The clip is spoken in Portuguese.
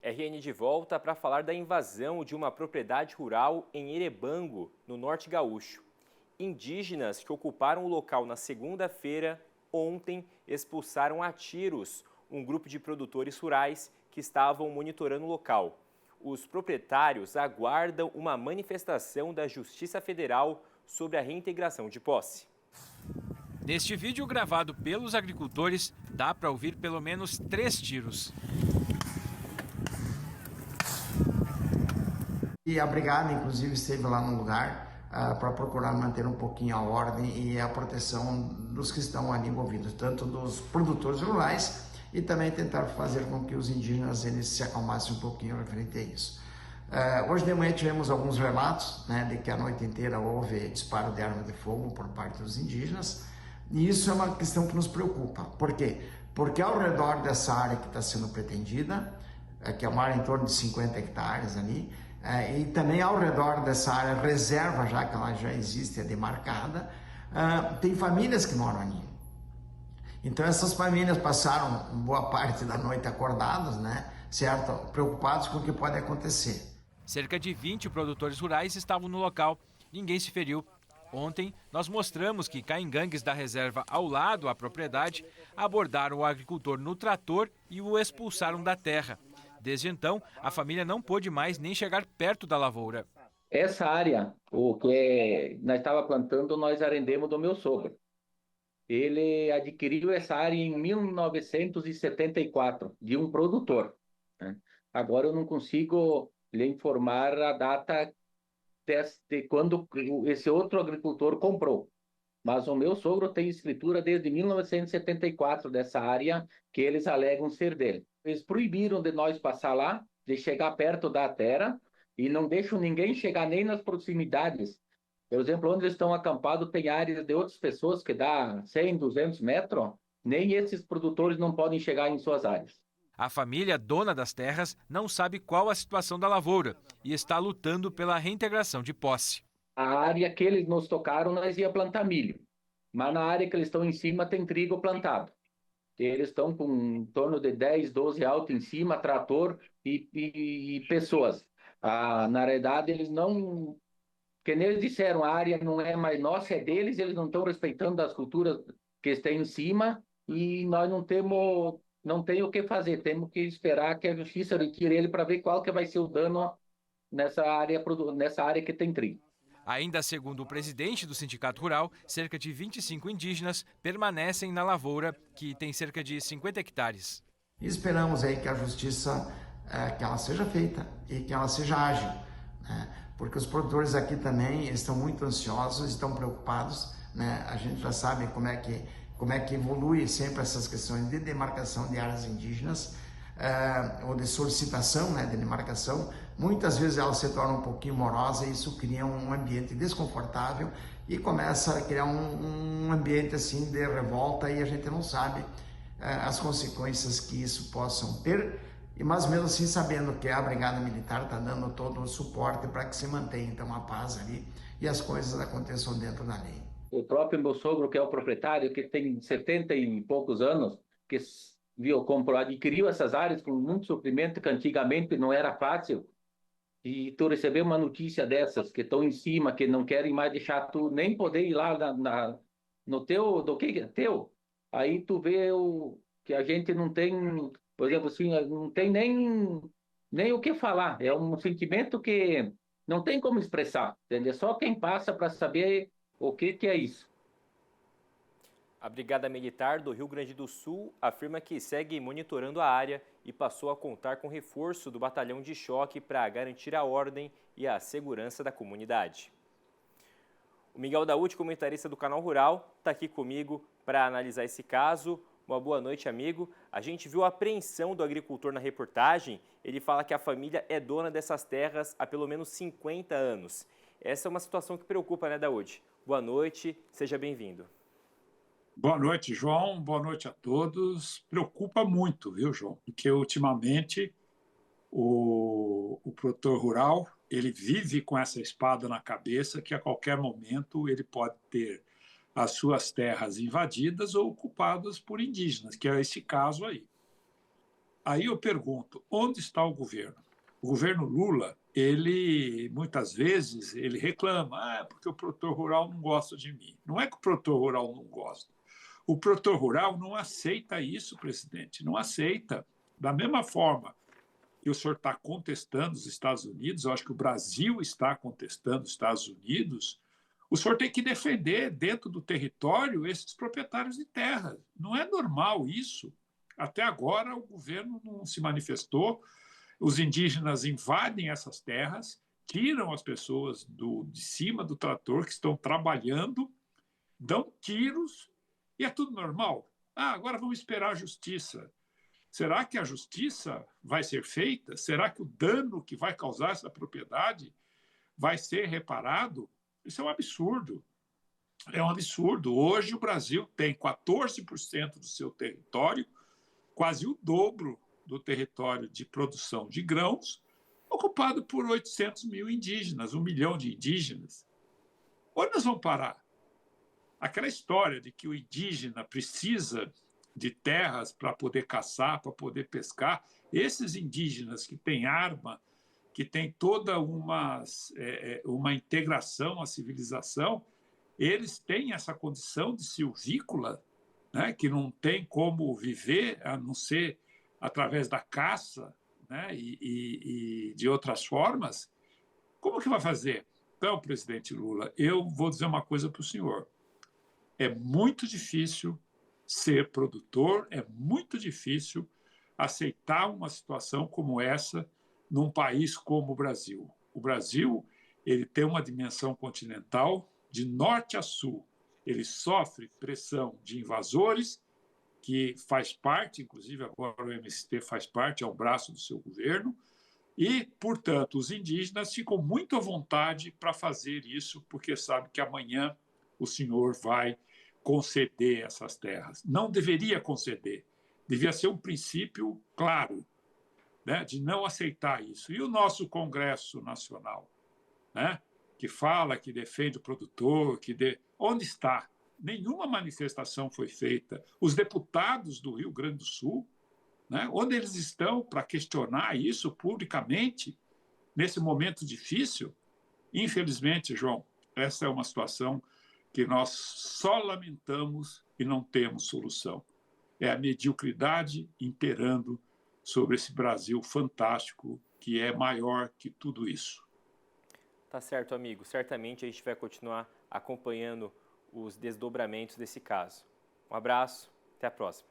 RN de volta para falar da invasão de uma propriedade rural em Erebango, no norte gaúcho. Indígenas que ocuparam o local na segunda-feira, ontem, expulsaram a tiros um grupo de produtores rurais que estavam monitorando o local. Os proprietários aguardam uma manifestação da Justiça Federal sobre a reintegração de posse. Neste vídeo gravado pelos agricultores, dá para ouvir pelo menos 3 tiros. E a brigada, inclusive, esteve lá no lugar para procurar manter um pouquinho a ordem e a proteção dos que estão ali envolvidos, tanto dos produtores rurais e também tentar fazer com que os indígenas eles se acalmassem um pouquinho referente a isso. Hoje de manhã tivemos alguns relatos, né, de que a noite inteira houve disparo de arma de fogo por parte dos indígenas, e isso é uma questão que nos preocupa. Por quê? Porque ao redor dessa área que está sendo pretendida, que é uma área em torno de 50 hectares ali, e também ao redor dessa área reserva, já que ela já existe, é demarcada, tem famílias que moram ali. Então essas famílias passaram boa parte da noite acordadas, né, certo? Preocupados com o que pode acontecer. Cerca de 20 produtores rurais estavam no local, ninguém se feriu. Ontem, nós mostramos que caingangues da reserva ao lado da propriedade abordaram o agricultor no trator e o expulsaram da terra. Desde então, a família não pôde mais nem chegar perto da lavoura. Essa área, o que nós estava plantando, nós arrendemos do meu sogro. Ele adquiriu essa área em 1974, de um produtor, né? Agora eu não consigo lhe informar a data de quando esse outro agricultor comprou. Mas o meu sogro tem escritura desde 1974 dessa área que eles alegam ser dele. Eles proibiram de nós passar lá, de chegar perto da terra e não deixam ninguém chegar nem nas proximidades. Por exemplo, onde eles estão acampados tem áreas de outras pessoas que dá 100, 200 metros, nem esses produtores não podem chegar em suas áreas. A família dona das terras não sabe qual a situação da lavoura e está lutando pela reintegração de posse. A área que eles nos tocaram, nós ia plantar milho, mas na área que eles estão em cima tem trigo plantado. Eles estão com em torno de 10, 12 alto em cima, trator e pessoas. Na realidade, eles não... Porque eles disseram, a área não é mais nossa, é deles, eles não estão respeitando as culturas que estão em cima e nós não tem o que fazer, temos que esperar que a justiça retire ele para ver qual que vai ser o dano nessa área que tem trigo. Ainda segundo o presidente do Sindicato Rural, cerca de 25 indígenas permanecem na lavoura, que tem cerca de 50 hectares. E esperamos aí que a justiça que ela seja feita e que ela seja ágil, né? Porque os produtores aqui também estão muito ansiosos, estão preocupados, né? A gente já sabe como é que evolui sempre essas questões de demarcação de áreas indígenas, ou de solicitação, né, de demarcação. Muitas vezes ela se torna um pouquinho morosa e isso cria um ambiente desconfortável e começa a criar um ambiente assim de revolta e a gente não sabe as consequências que isso possam ter, mas mesmo assim sabendo que a Brigada Militar está dando todo o suporte para que se mantenha então a paz ali e as coisas aconteçam dentro da lei. O próprio meu sogro, que é o proprietário, que tem 70 e poucos anos, que adquiriu essas áreas com muito sofrimento, que antigamente não era fácil, e tu receber uma notícia dessas, que estão em cima, que não querem mais deixar tu nem poder ir lá no teu, do que é teu, aí tu vê que a gente não tem, por exemplo, assim, não tem nem o que falar, é um sentimento que não tem como expressar, entendeu? Só quem passa para saber o que é isso. A Brigada Militar do Rio Grande do Sul afirma que segue monitorando a área e passou a contar com reforço do batalhão de choque para garantir a ordem e a segurança da comunidade. O Miguel Daúde, comentarista do Canal Rural, está aqui comigo para analisar esse caso. Uma boa noite, amigo. A gente viu a apreensão do agricultor na reportagem. Ele fala que a família é dona dessas terras há pelo menos 50 anos. Essa é uma situação que preocupa, né, Daúde? Boa noite, seja bem-vindo. Boa noite, João. Boa noite a todos. Preocupa muito, viu, João? Porque ultimamente o produtor rural ele vive com essa espada na cabeça que a qualquer momento ele pode ter as suas terras invadidas ou ocupadas por indígenas, que é esse caso aí. Aí eu pergunto, onde está o governo? O governo Lula, ele muitas vezes ele reclama, porque o produtor rural não gosta de mim. Não é que o produtor rural não gosta. O produtor rural não aceita isso, presidente, não aceita. Da mesma forma que o senhor está contestando os Estados Unidos, eu acho que o Brasil está contestando os Estados Unidos, o senhor tem que defender dentro do território esses proprietários de terra. Não é normal isso. Até agora o governo não se manifestou, os indígenas invadem essas terras, tiram as pessoas de cima do trator que estão trabalhando, dão tiros e é tudo normal. Agora vamos esperar a justiça. Será que a justiça vai ser feita? Será que o dano que vai causar essa propriedade vai ser reparado? Isso é um absurdo. É um absurdo. Hoje o Brasil tem 14% do seu território, quase o dobro do território de produção de grãos, ocupado por 800 mil indígenas, 1 milhão de indígenas. Onde nós vamos parar? Aquela história de que o indígena precisa de terras para poder caçar, para poder pescar, esses indígenas que têm arma, que têm toda uma integração à civilização, eles têm essa condição de silvícola, né, que não tem como viver a não ser através da caça, né, e de outras formas. Como que vai fazer? Então, presidente Lula, eu vou dizer uma coisa para o senhor. É muito difícil ser produtor, é muito difícil aceitar uma situação como essa num país como o Brasil. O Brasil, ele tem uma dimensão continental de norte a sul. Ele sofre pressão de invasores, que faz parte, inclusive agora o MST faz parte, é um braço do seu governo, e, portanto, os indígenas ficam muito à vontade para fazer isso, porque sabe que amanhã o senhor vai conceder essas terras. Não deveria conceder. Devia ser um princípio claro, né, de não aceitar isso. E o nosso Congresso Nacional, né, que fala, que defende o produtor, onde está? Nenhuma manifestação foi feita. Os deputados do Rio Grande do Sul, né, onde eles estão para questionar isso publicamente, nesse momento difícil? Infelizmente, João, essa é uma situação que nós só lamentamos e não temos solução. É a mediocridade imperando sobre esse Brasil fantástico que é maior que tudo isso. Tá certo, amigo. Certamente a gente vai continuar acompanhando os desdobramentos desse caso. Um abraço, até a próxima.